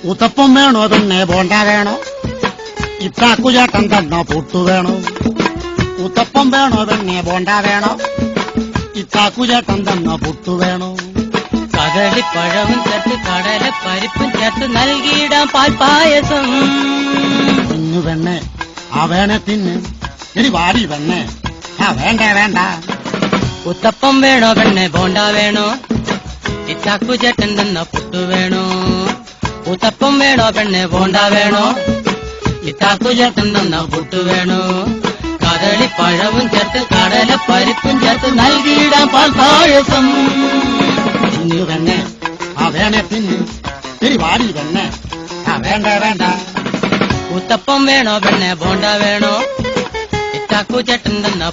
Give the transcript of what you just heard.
ഉത്തപ്പം വേണോ പിന്നെ ബോണ്ട വേണോ? ഇത്താക്കുചേട്ടൻ തന്ന പുട്ടു വേണോ? ഉത്തപ്പം വേണോ പിന്നെ ബോണ്ട വേണോ? ഇത്താക്കുചേട്ടൻ തന്ന പുട്ടു വേണോ? കദളിപ്പഴവും ചേർത്ത് കടല പരിപ്പും ചേർത്ത് നൽകിയിടാം പാൽപ്പായസം. കുഞ്ഞു പെണ്ണെ ആ വേണേ തിന്ന്. ഇനി വാടി പെണ്ണെ ആ വേണ്ട വേണ്ട. ഉത്തപ്പം വേണോ പെണ്ണെ ബോണ്ട വേണോ? ഇത്താക്കുചേട്ടൻ തന്ന പുട്ടു വേണോ? ഉത്തപ്പം വേണോ പെണ്ണെ ബോണ്ട വേണോ? ഇത്താക്കുചേട്ടൻ തന്ന പുട്ടു വേണോ? കദളിപ്പഴവും ചേർത്ത് കടല പരിപ്പും ചേർത്ത് നൽകിയിടാം പാൽപ്പായസം. കുഞ്ഞു പെണ്ണെ ആ വേണേ തിന്ന്. ഇനി വാടി പെണ്ണെ ആ വേണ്ട വേണ്ട. ഉത്തപ്പം വേണോ പെണ്ണെ ബോണ്ട വേണോ? ഇത്താക്കുചേട്ടൻ തന്ന